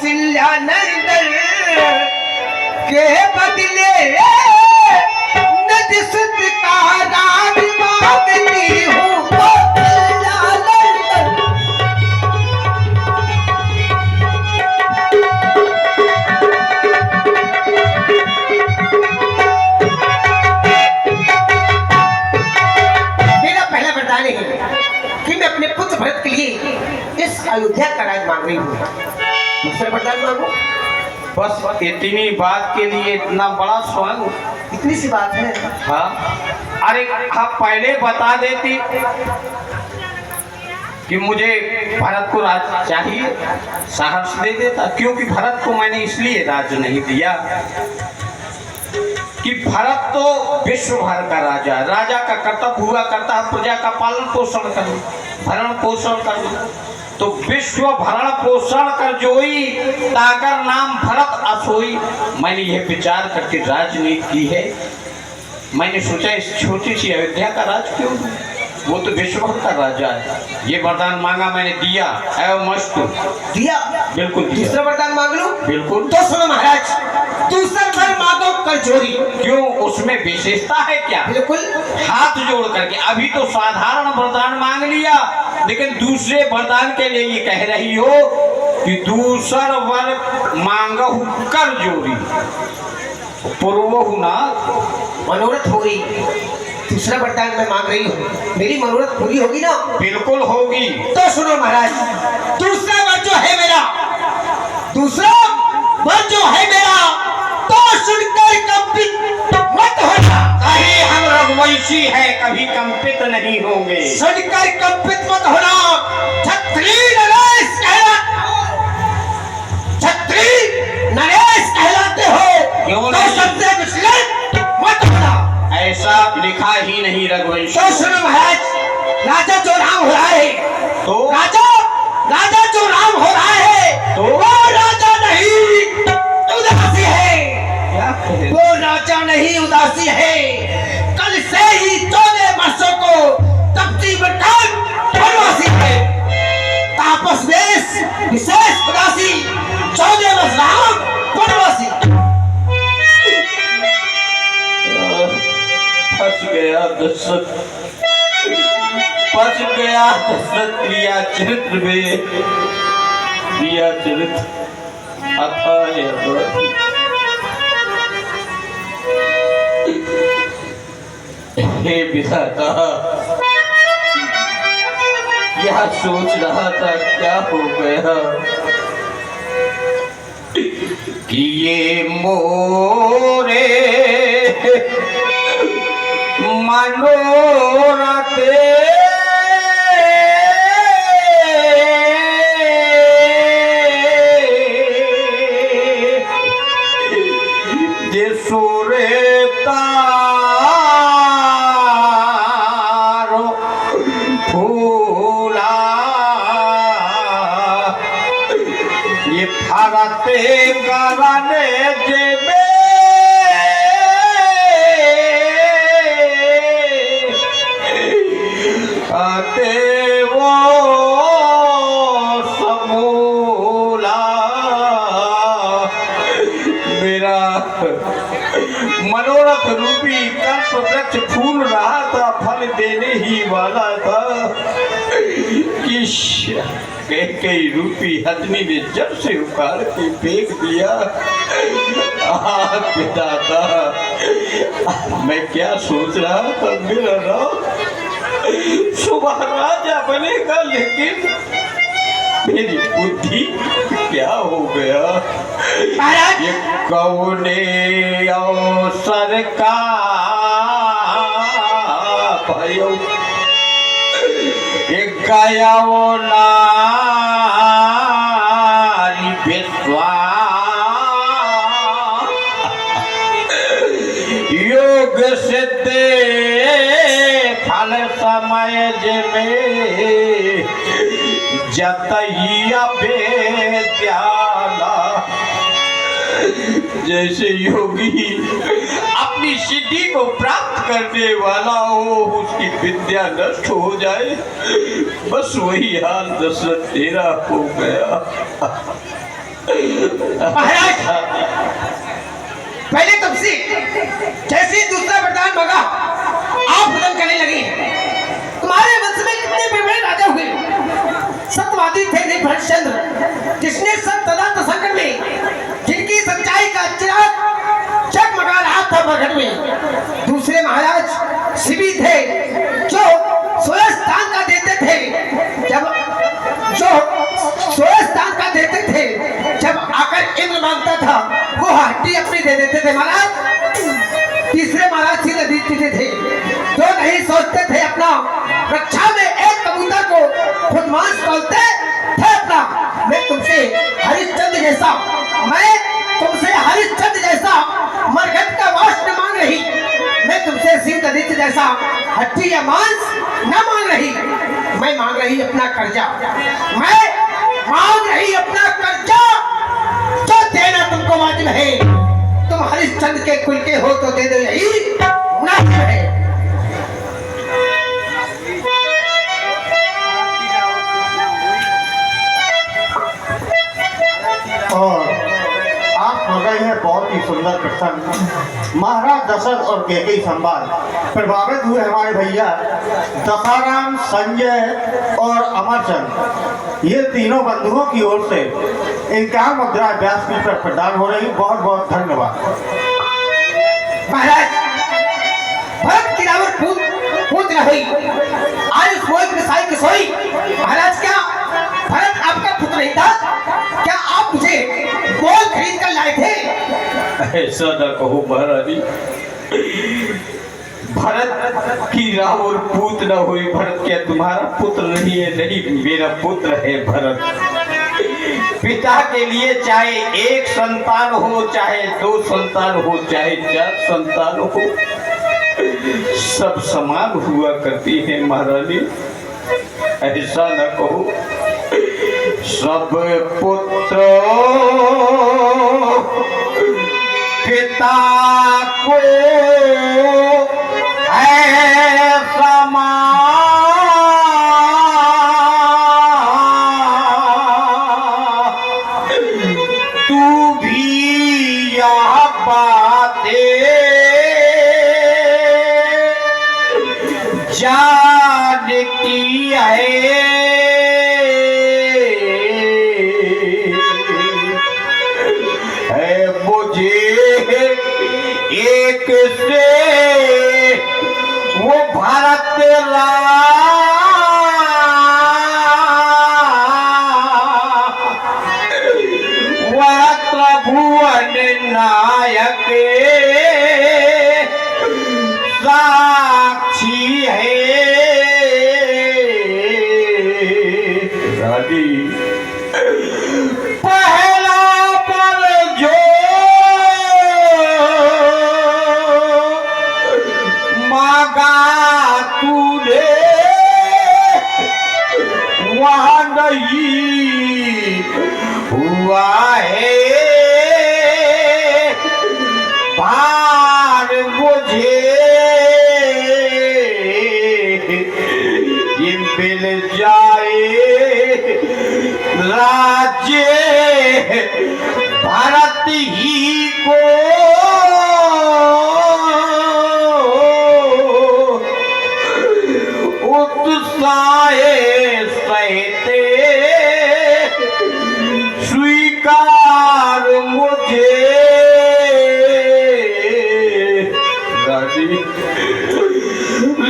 कौशल्या नंदन के बदले नज सुत का राज मांगती हूँ कौशल्या नंदन। मेरा पहला वरदान है कि मैं अपने पुत्र भरत के लिए इस अयोध्या का राज मांग रही हूँ। दूसरा वरदान मांगो। बस इतनी बात के लिए इतना बड़ा स्वांग? इतनी सी बात है। हाँ, अरे आप पहले बता देती कि मुझे भरत को राज चाहिए, साहस दे देता। क्योंकि भरत को मैंने इसलिए राज नहीं दिया कि भरत तो विश्व भर का राजा, राजा का कर्तव्य हुआ करता है प्रजा का पालन पोषण करूं, भरण पोषण करूं। तो विश्व भरण पोषण कर जोई ताकर नाम भरत असोई। मैंने यह विचार करके राजनीति की है। मैंने सोचा इस छोटी सी अयोध्या का राज क्यों दूं? वो तो विश्व भर का राजा है। ये वरदान मांगा मैंने, दिया एवं मस्त दिया। बिल्कुल दिया। दूसरा वरदान मांग लो। बिल्कुल। तो सुनो महाराज, दूसरा वर मांगो कर जोरी। क्यों, उसमें विशेषता है क्या? बिल्कुल। हाथ जोड़ करके। अभी तो साधारण वरदान मांग लिया, लेकिन दूसरे वरदान के लिए ये कह रही हो कि दूसर वर मांगहु कर जोरी, पूर्वहु ना मनोरथ हो रही। दूसरा वरदान मैं मांग रही हूँ, मेरी मनोरथ पूरी होगी ना? बिल्कुल होगी। तो सुनो महाराज, दूसरा वर जो है मेरा, दूसरा वर जो है मेरा, तो सुनकर कंपित मत होना। अरे हम रघुवंशी है, कभी कंपित नहीं होंगे। सुनकर कंपित मत होना। छत्री नरेश कहलाते हो। क्यों तो नहीं? सबसे विचलित मत होना। ऐसा लिखा ही नहीं रघुवंशी। तो सुनो महाराज, राजा जो राम हो रहा है, तो राजा जो राम हो रहा है, तो वो राजा नहीं उदासी है। क्या कहे? वो राजा नहीं उदासी है। कल से ही 14 वर्षों को तपती बरकत वनवासी है। तापस वेश विशेष उदासी 14 वर्ष राम वनवासी। फंस गया दशरथ, फंस गया दशरथ। प्रिया चरित्र में प्रिया चरित्र अथाय अवधि। हे विधाता, क्या सोच रहा था, क्या हो गया कि ये मोरे मनोरथ सुरे तारो फूला, ये फरते करने जेबे आते वो समूला। मेरा मनोरथ रूपी कल्प वृक्ष फूल रहा था, फल देने ही वाला था कि कई रूपी हथनी ने जब से उखाड़ के फेंक दिया। पिता, मैं क्या सोच रहा था, मेरा राम सुबह राजा बनेगा, लेकिन मेरी बुद्धि क्या हो गया? ये कौने अवसर का भयो, ये गया वो नारी विश्वास योग सिद्ध फल समय में जतैया बेद्याला। जैसे योगी अपनी सिद्धि को प्राप्त करने वाला हो, उसकी विद्या नष्ट हो जाए, बस वही हाल दशरथ तेरा हो गया। महाराज पहले तुमसे जैसे ही दूसरा वरदान मांगा आप वदन करने लगे। तुम्हारे वंश में कितने बड़े राजा हुए, सत्यवादी थे नहीं हरिश्चंद्र, जिसने सब तदांत संकट में जिनकी सच्चाई का चिराग जगमगा रहा था प्रगट में। दूसरे महाराज शिवी थे जो सोलस्तान का देते थे, जब आकर इंद्र मांगता था वो हड्डी अपनी दे देते थे महाराज। तीसरे महाराज सीधे थे जो नहीं सोचते थे अपना, रक्षा में एक कबूतर को खुद मांस तोलते थे अपना। मैं तुमसे हरिश्चंद्र जैसा मरघट का वास न मांग रही, मैं तुमसे सीतादित्य जैसा हड्डी या मांस न मांग रही। मैं मांग रही अपना कर्जा, मैं मांग रही अपना कर्जा जो देना तुमको वाजिब है। तुम हरिश्चंद्र के कुल के हो तो दे दो, यही मुनासिब है। और आप हो गए हैं बहुत ही सुंदर प्रसंग। महाराज दशरथ और कैकेयी संवाद प्रभावित हुए हमारे भैया दशाराम, संजय और अमरचंद, ये तीनों बंधुओं की ओर से 51 मुद्रा व्यासपीठ पर प्रदान हो रही। बहुत बहुत धन्यवाद। महाराज भरत की रावण पूत न हुई, आज उस मोहित मिसाई की सोई। महाराज क्या भरत आपका पुत्र नहीं था? क्या आप मुझे गोल खरीद कर लाए थे? ऐसा न कहो महारानी, भरत की रावण पूत न हुई। भरत क्या तुम्हारा पुत्र नहीं है? नहीं, मेरा पुत्र है भरत। पिता के लिए चाहे एक संतान हो, चाहे 2 संतान हो, चाहे 4 संतान हो, सब समान हुआ करती है महारानी। ऐसा न कहो। सब पुत्र पिता को है समान, तू भी यह बातें जानती है। एक से वो भारत वह त्रिभुवन नायक साक्षी है। रानी पहला पर जो मांगा तूने वह नहीं हुआ है। भार मुझे ये मिल जाए राज्य भारत ही को, उत्साहे सहते स्वीकार मुझे।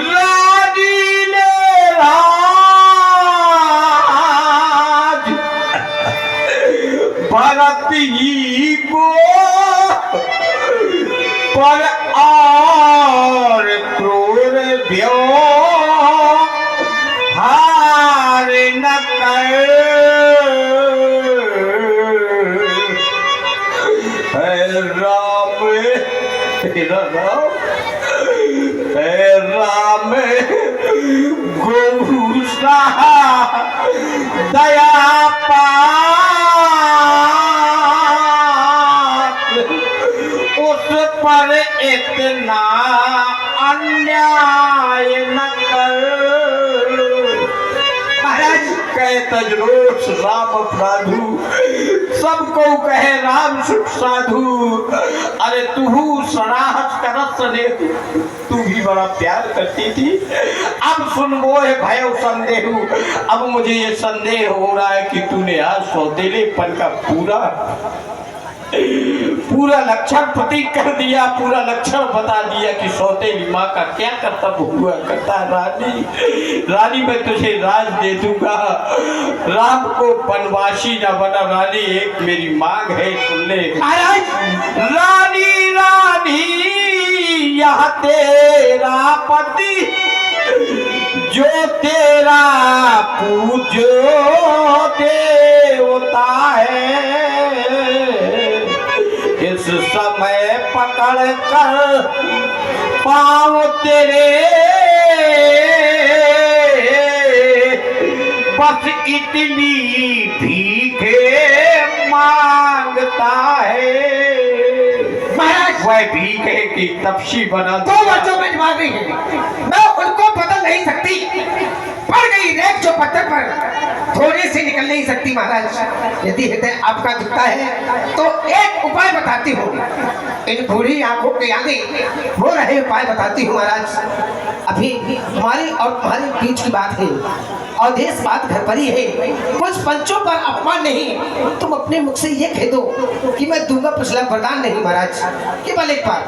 रानी ने राज भरत ही को पर और क्रूर व्यो हार न कर। राम गोसा दया उस पर इतना अन्याय न कर। महाराज कह तजरोस राम अपराधु सबको कहे राम सुख साधु। अरे तू सराहत करत ने, तू भी बड़ा प्यार करती थी। अब सुन वो है भय संदेह। अब मुझे ये संदेह हो रहा है कि तूने आज सौतेलेपन का पूरा लक्षण प्रतीक कर दिया, पूरा लक्षण बता दिया कि सौतेली माँ का क्या कर्तव्य हुआ करता है। रानी मैं तुझे राज दे दूंगा, राम को वनवासी न बना। रानी एक मेरी मांग है, सुन ले। रानी रानी यह तेरा पति जो तेरा पूजो देवता है, इस समय पकड़ कर पाँव तेरे बस इतनी भीखे मांगता है। वह भीखे की तपसी बना। दो बच्चों में मांग रही है, मैं उनको बदल नहीं सकती। पड़ गई रेख जो पत्थर पर थोड़ी सी निकल नहीं सकती महाराज। यदि हृदय आपका दुखता है तो एक उपाय बताती हूँ। इन बूढ़ी आंखों के आगे हो रहे उपाय बताती हूँ महाराज। अभी हमारी और तुम्हारे बीच की बात है, और देश बात घर पर ही है। कुछ पंचों पर अपमान नहीं, तुम अपने मुख से ये कह दो कि मैं दूंगा पिछला वरदान नहीं महाराज, केवल एक बार।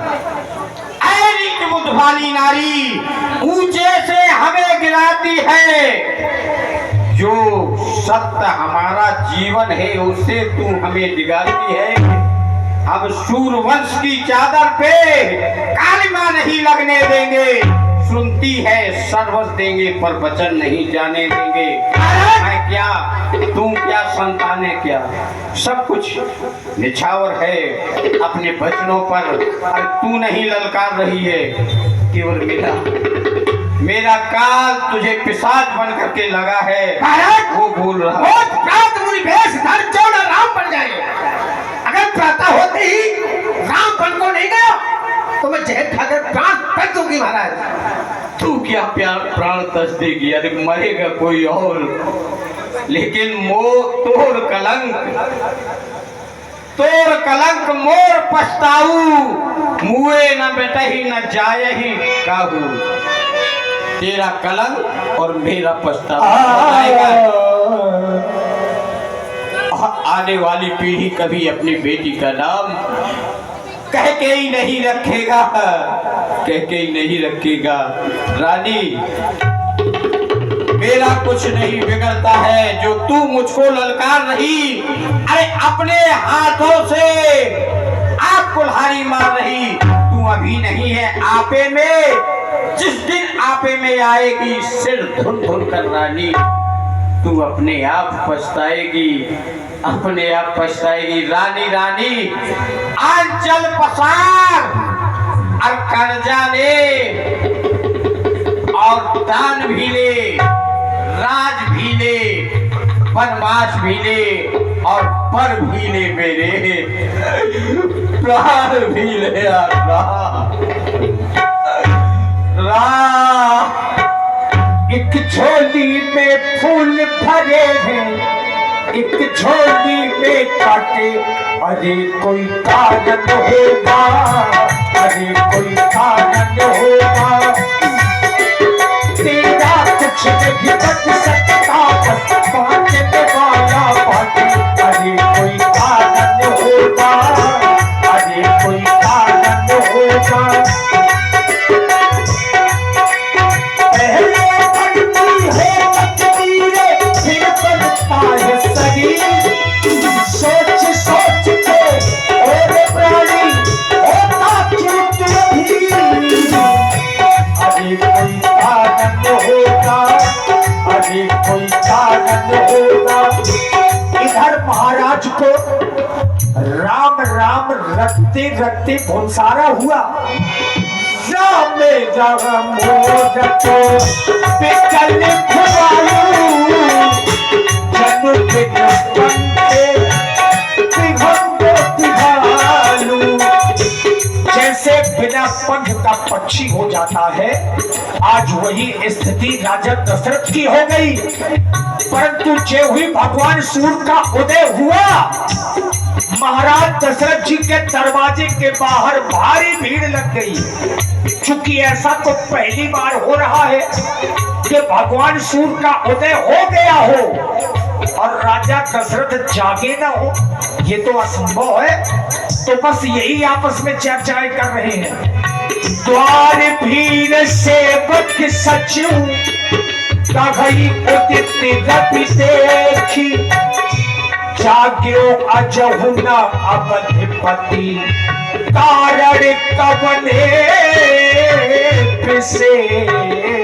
बुद्धवाली नारी ऊंचे से हमें गिराती है, जो सत्य हमारा जीवन है उसे तू हमें दिगाती है। अब सूर्यवंश की चादर पे कालिमा नहीं लगने देंगे। सुनती है सर्वस्व देंगे पर वचन नहीं जाने देंगे। मैं क्या, तू क्या, संतान है क्या, सब कुछ निछावर है अपने वचनों पर। अरे तू नहीं ललकार रही है, केवल मेरा काल तुझे पिशाच बन करके लगा है, वो बोल रहा है। राम बन जाए। अगर प्रातः होते ही राम बन को नहीं गया तो मैं जहर खाकर प्राण तक दूंगी महाराज। तू क्या प्यार प्राण तज देगी? अरे मरेगा कोई और, लेकिन तोर कलंक मोर पछताऊ। मुए न बेटही न जाए ही काहू। तेरा कलंक और मेरा पछतावा आने वाली पीढ़ी कभी अपनी बेटी का नाम कह के ही नहीं रखेगा, कह के ही नहीं रखेगा। रानी मेरा कुछ नहीं बिगड़ता है जो तू मुझको ललकार रही। अरे अपने हाथों से आप कुल्हाड़ी मार रही। तू अभी नहीं है आपे में, जिस दिन आपे में आएगी सिर धुन धुन कर रानी तू अपने आप पछताएगी, अपने आप पछताएगी। रानी रानी आंचल पसार और कर्जा ले और दान भी ले, राज भी ले, वनवास भी ले और पर भी ले, मेरे प्राण भी ले। एक झोली में फूल भरे हैं, एक झोली में काटे। अरे कोई कारण होगा, अरे कोई कारण होगा। तेरा कुछ नहीं बच सकता, बस बांटने वाला बाटे। अरे कोई कारण होगा, अरे कोई कारण होगा। सोच सोच के और प्राणी होता चुप भी। अरे कोई कारण होगा, अरे कोई कारण होगा। इधर महाराज को राम राम रखते रखते भुनसारा हुआ। राम राम मोरको पिकल खुआलू, जन्म के जैसे बिना पंख का पक्षी हो जाता है। आज वही स्थिति राजा दशरथ की हो गई। परंतु जो हुई भगवान सूर्य का उदय हुआ, महाराज दशरथ जी के दरवाजे के बाहर भारी भीड़ लग गई। चूंकि ऐसा तो पहली बार हो रहा है कि भगवान सूर्य का उदय हो गया हो और राजा दशरथ जागे ना हो, ये तो असंभव है। तो बस यही आपस में चर्चाएं कर रहे हैं। द्वार भीड़ सेवक सचिव कभी उदित रवि देखी, जाग्यो अजहु न अवधिपति, कारण कवने विशेषी।